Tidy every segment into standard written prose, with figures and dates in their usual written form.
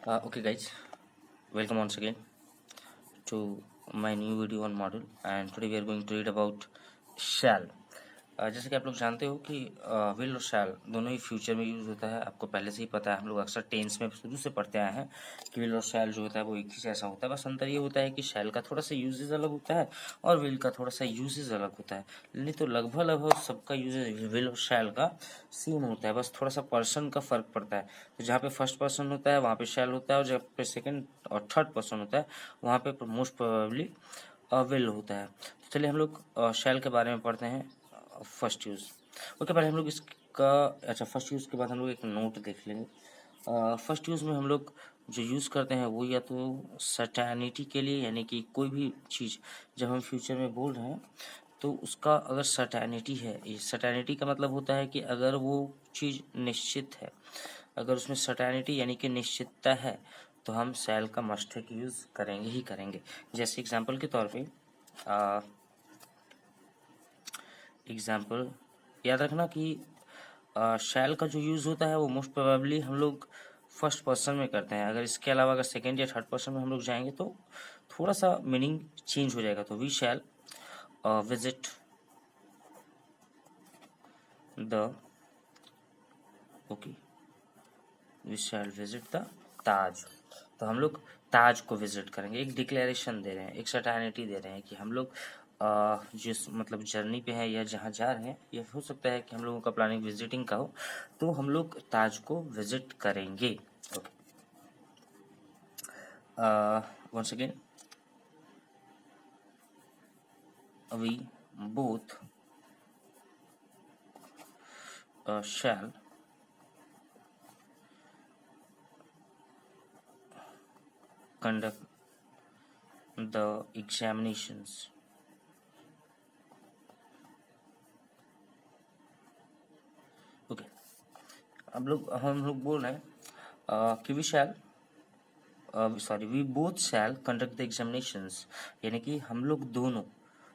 Okay guys, welcome once again to my new video on model, and today we are going to read about shall. जैसे कि आप लोग जानते हो कि विल और शैल दोनों ही फ्यूचर में यूज़ होता है। आपको पहले से ही पता है, हम लोग अक्सर टेंस में शुरू से पढ़ते आए हैं कि विल और शैल जो होता है वो एक ही जैसा होता है। बस अंतर ये होता है कि शैल का थोड़ा सा यूजेज अलग होता है और विल का थोड़ा सा यूजेज अलग होता है। नहीं तो लगभग सबका यूजेज विल और शैल का सेम होता है, बस थोड़ा सा पर्सन का फ़र्क पड़ता है। तो जहाँ पे फर्स्ट पर्सन होता है वहाँ पे शैल होता है, और जहाँ पे सेकेंड और थर्ड पर्सन होता है वहाँ पे मोस्ट प्रोबेबली विल होता है। तो चलिए हम लोग शैल के बारे में पढ़ते हैं। फर्स्ट यूज़ ओके, पहले हम लोग इसका अच्छा फर्स्ट यूज़ के बाद हम लोग एक नोट देख लेंगे। फर्स्ट यूज़ में हम लोग जो यूज़ करते हैं वो या तो सर्टेनिटी के लिए, यानी कि कोई भी चीज़ जब हम फ्यूचर में बोल रहे हैं तो उसका अगर सर्टेनिटी है, ये सर्टेनिटी का मतलब होता है कि अगर वो चीज़ निश्चित है, अगर उसमें सर्टेनिटी यानी कि निश्चितता है तो हम शैल का मस्ट है कि यूज़ करेंगे ही करेंगे। जैसे एग्जांपल के तौर पे एग्जाम्पल याद रखना कि शैल का जो यूज़ होता है वो मोस्ट प्रोबेबली हम लोग फर्स्ट पर्सन में करते हैं। अगर इसके अलावा अगर सेकेंड या थर्ड पर्सन में हम लोग जाएंगे तो थोड़ा सा मीनिंग चेंज हो जाएगा। तो we shall visit the okay we shall visit the Taj. तो हम लोग ताज को विजिट करेंगे, एक डिक्लेरेशन दे रहे हैं, एक सर्टेनिटी दे रहे हैं कि हम लोग जिस मतलब जर्नी पे हैं या जहाँ जा रहे हैं, ये हो सकता है कि हम लोगों का प्लानिंग विजिटिंग का हो, तो हम लोग ताज को विजिट करेंगे। Okay, once again we both shall conduct the examinations okay. हम लोग बोल रहे हैं कि we both shall conduct the examinations, यानी कि हम लोग दोनों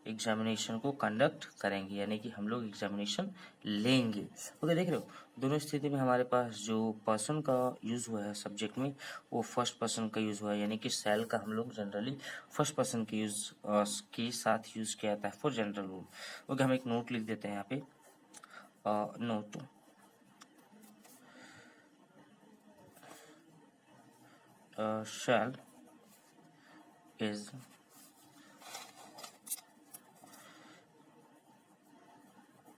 एग्जामिनेशन को कंडक्ट करेंगे, यानी कि हम लोग एग्जामिनेशन लेंगे। ओके, देख रहे हो दोनों स्थिति में हमारे पास जो पर्सन का यूज़ हुआ है सब्जेक्ट में वो फर्स्ट पर्सन का यूज़ हुआ है, यानी कि शैल का हम लोग जनरली फर्स्ट पर्सन के यूज़ के साथ यूज़ किया जाता है फॉर जनरल रूल। ओके, हम एक नोट लिख देते हैं यहाँ पे, note shall is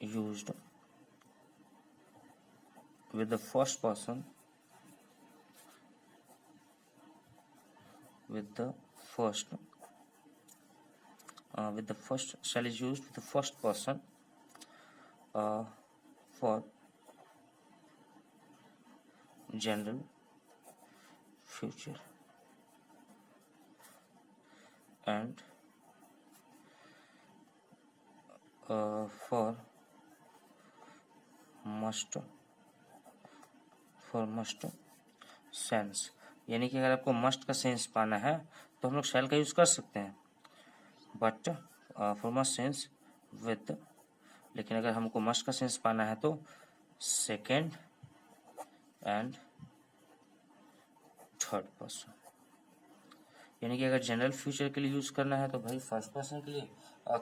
used with the first person with the first shall is used with the first person for general future and for must sense, यानी कि अगर आपको मस्ट का सेंस पाना है तो हम लोग शैल का यूज़ कर सकते हैं, but for must sense with, लेकिन अगर हमको मस्ट का सेंस पाना है तो सेकेंड एंड थर्ड पर्सन, यानी कि अगर जनरल फ्यूचर के लिए यूज़ करना है तो भाई फर्स्ट पर्सन के लिए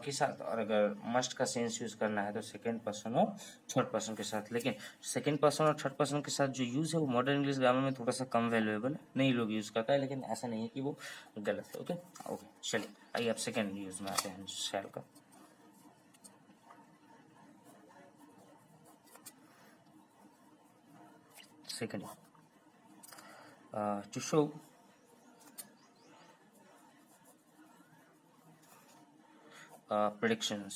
के साथ, और अगर मस्ट का सेंस यूज़ करना है तो सेकेंड पर्सन और थर्ड पर्सन के साथ। लेकिन सेकेंड पर्सन और थर्ड पर्सन के साथ जो यूज़ है वो मॉडर्न इंग्लिश ग्रामर में थोड़ा सा कम वैल्यूएबल है, नहीं लोग यूज़ करता है, लेकिन ऐसा नहीं है कि वो गलत है। ओके ओके, चलिए आइए अब सेकेंड यूज़ में आते हैं शैल का। Second to show predictions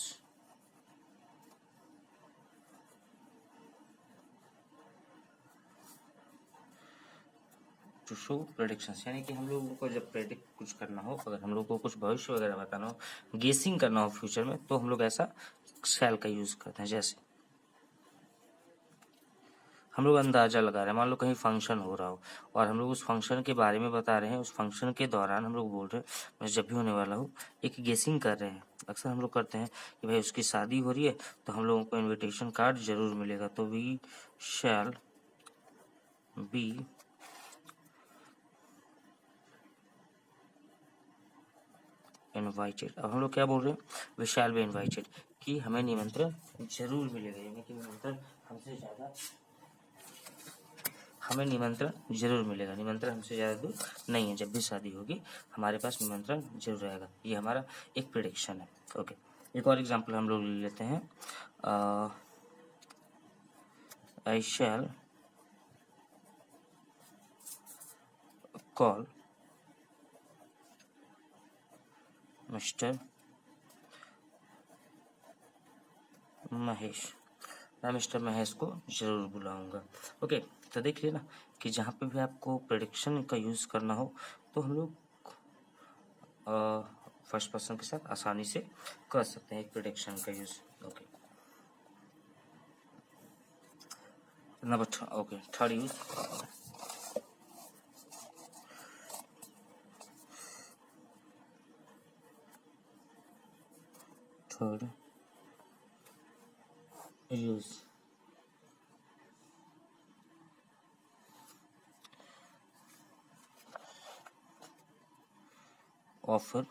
to show predictions, यानी कि हम लोगों को जब प्रेडिक्ट कुछ करना हो, अगर हम लोग को कुछ भविष्य वगैरह बताना हो, गेसिंग करना हो फ्यूचर में, तो हम लोग ऐसा शैल का यूज़ करते हैं। जैसे हम लोग अंदाज़ा लगा रहे हैं, मान लो कहीं फंक्शन हो रहा हो और हम लोग उस फंक्शन के बारे में बता रहे हैं, उस फंक्शन के दौरान हम लोग बोल रहे हैं मैं जब भी होने वाला हूँ, एक गेसिंग कर रहे हैं। अक्सर हम लोग करते हैं कि भाई उसकी शादी हो रही है तो हम लोगों को इनविटेशन कार्ड जरूर मिलेगा, तो वी शैल बी इनवाइटेड। अब हम लोग क्या बोल रहे हैं, वी शैल बी इनवाइटेड, कि हमें निमंत्रण जरूर मिलेगा, यानी कि निमंत्रण हमसे ज़्यादा, हमें निमंत्रण जरूर मिलेगा, निमंत्रण हमसे ज़्यादा दूर नहीं है। जब भी शादी होगी हमारे पास निमंत्रण जरूर रहेगा, ये हमारा एक प्रेडिक्शन है। ओके, एक और एग्जांपल हम लोग ले लेते हैं। I shell call mister Mahesh, मैं मिस्टर महेश को जरूर बुलाऊंगा। ओके, तो देखिए ना कि जहाँ पे भी आपको प्रेडिक्शन का यूज़ करना हो तो हम लोग फर्स्ट पर्सन के साथ आसानी से कर सकते हैं एक प्रेडिक्शन का use. Okay, number okay, third use, third use offer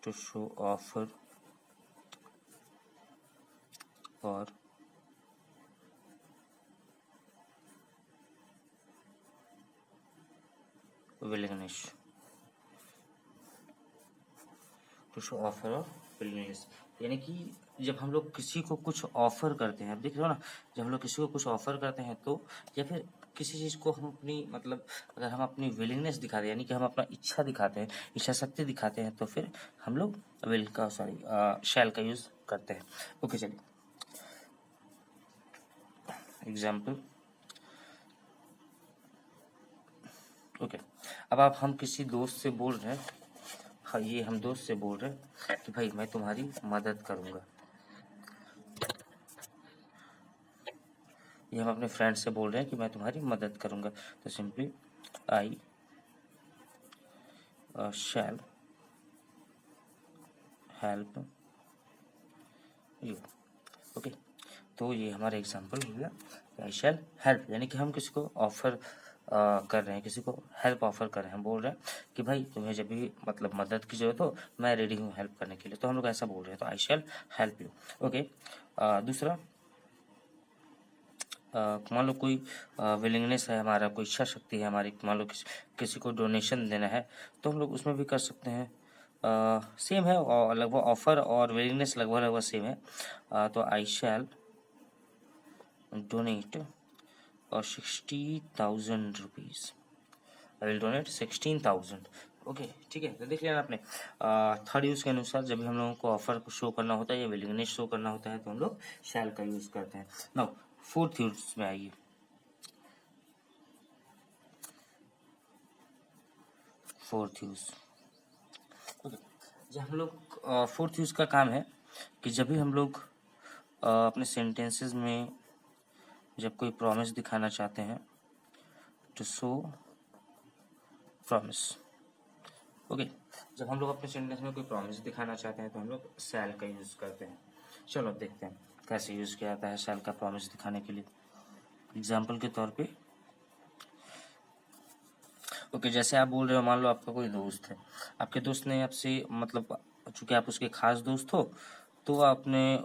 to show offer or willingness, to show offer और willingness, यानी कि जब हम लोग किसी को कुछ ऑफर करते हैं, आप देख रहे हो ना, जब हम लोग किसी को कुछ ऑफर करते हैं तो, या फिर किसी चीज़ को हम अपनी मतलब अगर हम अपनी विलिंगनेस दिखाते हैं, यानी कि हम अपना इच्छा दिखाते हैं, इच्छा शक्ति दिखाते हैं, तो फिर हम लोग विल का शैल का यूज़ करते हैं। ओके, चलिए एग्जाम्पल। ओके, अब आप हम किसी दोस्त से बोल रहे हैं, हाँ ये हम दोस्त से बोल रहे हैं कि भाई मैं तुम्हारी मदद करूँगा, ये हम अपने फ्रेंड से बोल रहे हैं कि मैं तुम्हारी मदद करूँगा, तो simply I shell help you. Okay, तो ये हमारा एग्जाम्पल हो गया, आई शैल हेल्प, यानी कि हम किसी को ऑफर कर रहे हैं, किसी को हेल्प ऑफर कर रहे हैं, हम बोल रहे हैं कि भाई तुम्हें जब भी मतलब मदद की जरूरत हो मैं रेडी हूँ हेल्प करने के लिए, तो हम लोग ऐसा बोल रहे हैं, तो I shell help you. Okay, दूसरा, मान लो कोई विलिंगनेस है हमारा, कोई इच्छा शक्ति है हमारी, मान लो किसी को डोनेशन देना है, तो हम लोग उसमें भी कर सकते हैं, सेम है और लगभग ऑफर और विलिंगनेस लगभग लगभग सेम है। तो I shall donate 60,000 rupees, I will donate 16,000। Okay, ठीक है, तो देख लिया आपने थर्ड यूज़ के अनुसार जब भी हम लोगों को ऑफर को शो करना होता है या विलिंगनेस शो करना होता है तो हम लोग शैल का यूज़ करते हैं। नाउ फोर्थ यूज में आइए, फोर्थ यूज। ओके, जब हम लोग फोर्थ यूज का काम है कि जब भी हम लोग अपने सेंटेंसेस में जब कोई प्रॉमिस दिखाना चाहते हैं, टू शो प्रॉमिस। ओके, जब हम लोग अपने सेंटेंस में कोई प्रॉमिस दिखाना चाहते हैं तो हम लोग शैल का यूज़ करते हैं। चलो देखते हैं कैसे यूज़ किया जाता है शैल का प्रॉमिस दिखाने के लिए। एग्जाम्पल के तौर पे, ओके, जैसे आप बोल रहे हो, मान लो आपका कोई दोस्त है, आपके दोस्त ने आपसे मतलब चूंकि आप उसके खास दोस्त हो तो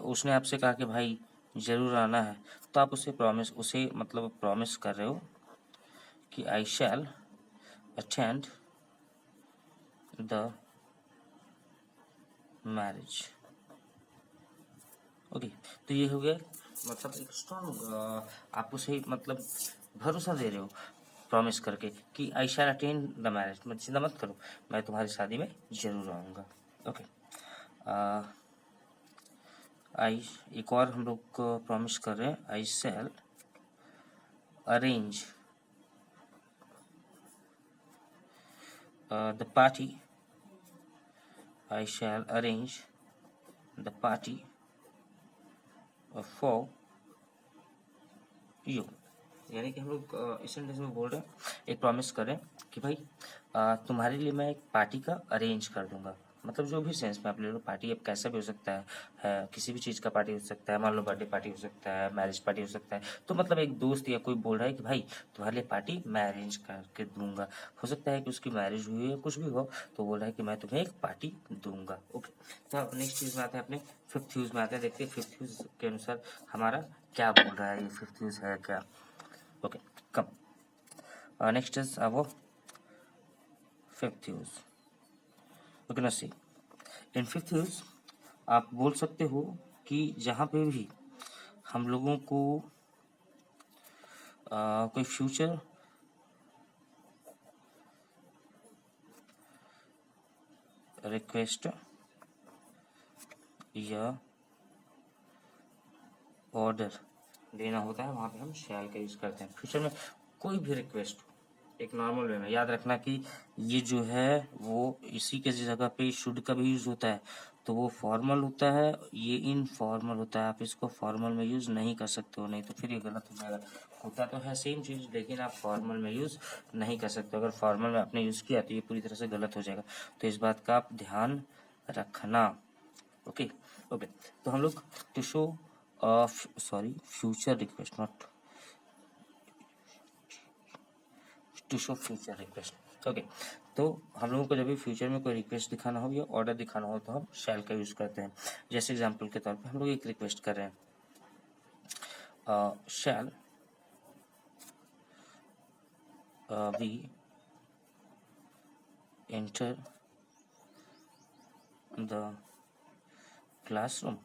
उसने आपसे कहा कि भाई ज़रूर आना है, तो आप उसे मतलब प्रॉमिस कर रहे हो कि आई शैल अटेंड द मैरिज। ओके, तो ये हो गया मतलब एक स्ट्रॉन्ग आप उसे मतलब भरोसा दे रहे हो प्रॉमिस करके कि आई शैल अटेंड द मैरिज, मत चिंता मत करो मैं तुम्हारी शादी में जरूर आऊँगा। ओके, आई एक और हम लोग को प्रॉमिस कर रहे हैं, I shall arrange the party, I shall arrange the party for you, यानी कि हम लोग इस सेंटेंस में बोल रहे हैं, एक प्रॉमिस करें कि भाई तुम्हारे लिए मैं एक पार्टी का अरेंज कर दूंगा, मतलब जो भी सेंस में आप ले लो, पार्टी अब कैसा भी हो सकता है, किसी भी चीज़ का पार्टी हो सकता है, मान लो बर्थडे पार्टी हो सकता है, मैरिज पार्टी हो सकता है। तो मतलब एक दोस्त या कोई बोल रहा है कि भाई तुम्हारे लिए पार्टी मैं अरेंज करके दूंगा। हो सकता है कि उसकी मैरिज हुई है, कुछ भी हो, तो बोल रहा है कि मैं तुम्हें एक पार्टी दूंगा। ओके, तो अब नेक्स्ट चीज़ में आते हैं, अपने फिफ्थ यूज में आते हैं। देखते हैं फिफ्थ यूज के अनुसार हमारा क्या बोल रहा है, ये फिफ्थ यूज है क्या। ओके, कम नेक्स्ट इज वो फिफ्थ यूज। ओके ना, सी इन फिफ्थ यूज आप बोल सकते हो कि जहाँ पे भी हम लोगों को कोई फ्यूचर रिक्वेस्ट या ऑर्डर देना होता है, वहाँ पे हम शैल का यूज़ करते हैं। फ्यूचर में कोई भी रिक्वेस्ट एक नॉर्मल वे में, याद रखना कि ये जो है वो इसी के जगह पे शुड का भी यूज़ होता है, तो वो फॉर्मल होता है, ये इनफॉर्मल होता है। आप इसको फॉर्मल में यूज़ नहीं कर सकते हो, नहीं तो फिर ये गलत हो जाएगा। होता तो है सेम चीज़, लेकिन आप फॉर्मल में यूज़ नहीं कर सकते। अगर फॉर्मल में आपने यूज़ किया तो ये पूरी तरह से गलत हो जाएगा, तो इस बात का आप ध्यान रखना। ओके ओके, तो हम लोग to show future request, not to show future request. Okay, तो हम लोगों को जब भी फ्यूचर में कोई रिक्वेस्ट दिखाना हो या ऑर्डर दिखाना हो तो हम शैल का यूज़ करते हैं। जैसे एग्जांपल के तौर पे हम लोग एक रिक्वेस्ट कर रहे हैं, shall we enter the classroom.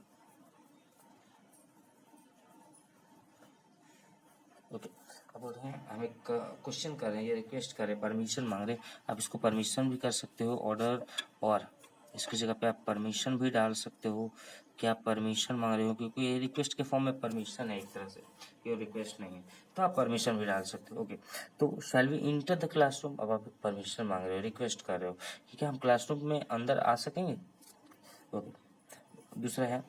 Okay, अब बोल रहे हैं हम एक क्वेश्चन कर रहे हैं या रिक्वेस्ट कर रहे हैं, परमिशन मांग रहे हैं। आप इसको परमिशन भी कर सकते हो ऑर्डर, और इसकी जगह पे आप परमिशन भी डाल सकते हो कि आप परमिशन मांग रहे हो, क्योंकि ये रिक्वेस्ट के फॉर्म में परमिशन है एक तरह से, ये रिक्वेस्ट नहीं है, तो आप परमिशन भी डाल सकते हो। ओके, तो shall we enter the classroom, अब आप परमिशन मांग रहे हो, रिक्वेस्ट कर रहे हो कि क्या हम क्लासरूम में अंदर आ सकेंगे। ओके, दूसरा है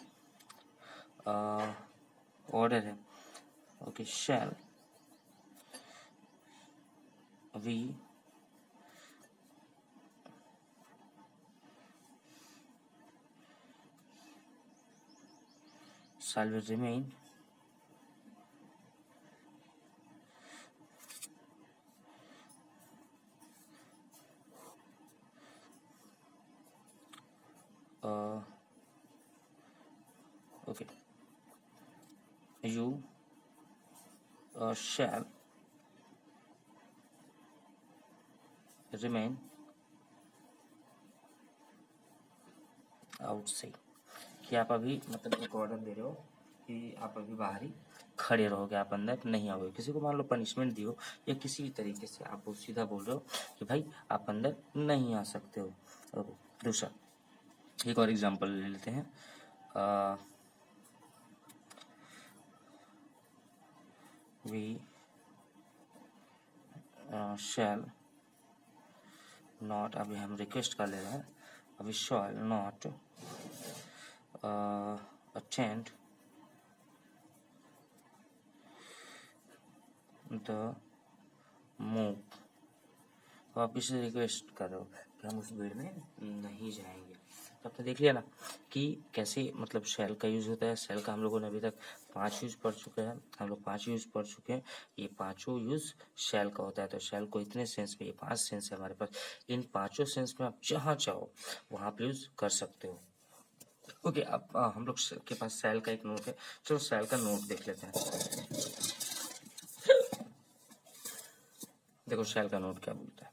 ऑर्डर है। Okay, shall we shall we remain okay, you shall remain outside, कि आप अभी मतलब एक ऑर्डर दे रहे हो कि आप अभी बाहर ही खड़े रहोगे, आप अंदर नहीं आओगे। किसी को मान लो पनिशमेंट दियो या किसी भी तरीके से आप सीधा बोल रहे हो कि भाई आप अंदर नहीं आ सकते हो। ओके, दूसरा एक और एग्जांपल ले लेते हैं। वी शैल नॉट, अभी हम रिक्वेस्ट कर ले रहे हैं, अभी shall not attend the move. तो आप इसे रिक्वेस्ट कर रहे हो कि हम उस भीड़ में नहीं जाएंगे। तो आपने देख लिया ना कि कैसे मतलब शैल का यूज़ होता है। शैल का हम लोगों ने अभी तक 5 यूज़ पढ़ चुके हैं, हम लोग 5 यूज़ पढ़ चुके हैं। ये 5 यूज़ शैल का होता है। तो शैल को इतने सेंस में, ये 5 सेंस है हमारे पास, इन 5 सेंस में आप जहाँ चाहो वहाँ पर यूज़ कर सकते हो। ओके, अब हम लोग के पास शैल का एक नोट है, चलो शैल का नोट देख लेते हैं। देखो शैल का नोट क्या बोलता है।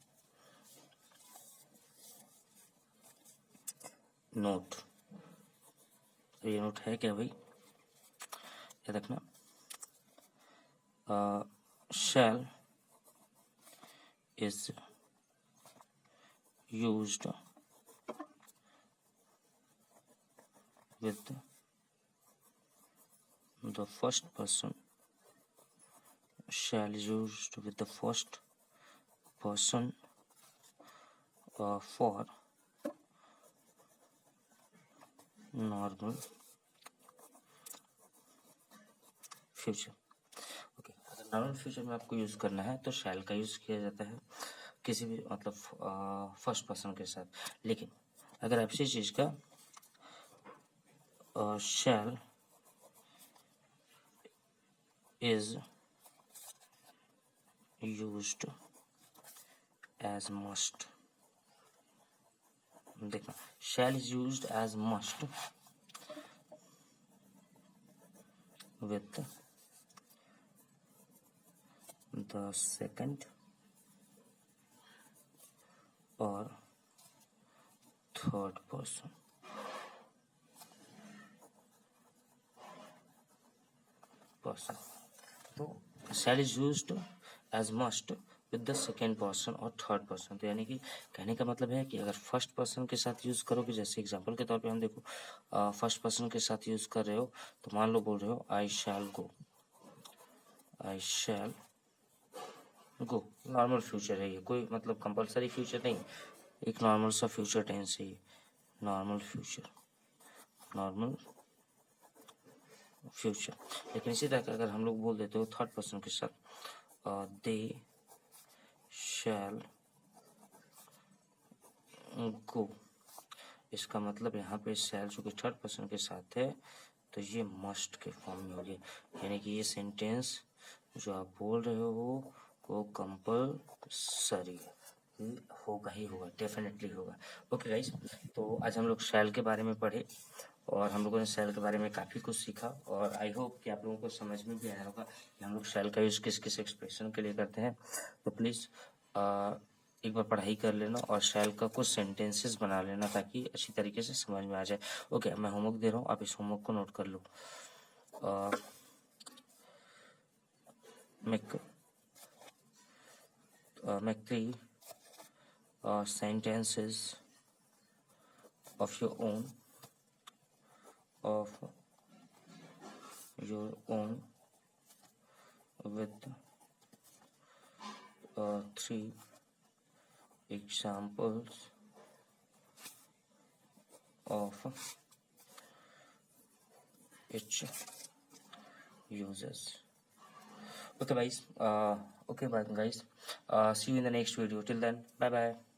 नोट, ये नोट है क्या भाई, याद रखना। Shall is used with the first person, shall is used with the first person for normal future. Okay, अगर नॉर्मल फ्यूचर में आपको यूज़ करना है तो शैल का यूज़ किया जाता है किसी भी मतलब फर्स्ट पर्सन के साथ। लेकिन अगर ऐसी चीज का shall is used as must, देखना shall is used as must with the second or third person. तो shall is used as must with the second person और थर्ड पर्सन। तो यानी कि कहने का मतलब है कि अगर फर्स्ट पर्सन के साथ यूज करोगे, जैसे एग्जांपल के तौर पे हम देखो फर्स्ट पर्सन के साथ यूज कर रहे हो, तो मान लो बोल रहे हो आई शैल गो, आई शैल गो, नॉर्मल फ्यूचर है ये, कोई मतलब कंपलसरी फ्यूचर नहीं, एक नॉर्मल सा फ्यूचर टेंस है ये, नॉर्मल फ्यूचर, नॉर्मल फ्यूचर। लेकिन इसी तरह का अगर हम लोग बोल देते हो थर्ड पर्सन के साथ दे शैल गो, इसका मतलब यहाँ पे शैल जो कि थर्ड पर्सन के साथ है तो ये मस्ट के फॉर्म में हो गया, यानी कि ये सेंटेंस जो आप बोल रहे हो वो कंपलसरी होगा ही होगा, डेफिनेटली होगा। ओके गाइस, तो आज हम लोग शैल के बारे में पढ़े और हम लोगों ने शैल के बारे में काफ़ी कुछ सीखा और आई होप कि आप लोगों को समझ में भी आया होगा कि हम लोग शैल का यूज़ किस किस एक्सप्रेशन के लिए करते हैं। तो प्लीज़ एक बार पढ़ाई कर लेना और शैल का कुछ सेंटेंसेस बना लेना ताकि अच्छी तरीके से समझ में आ जाए। ओके, मैं होमवर्क दे रहा हूँ, आप इस होमवर्क को नोट कर लो। make 3 sentences of your own with 3 examples of its uses. Okay guys, see you in the next video. Till then, bye bye.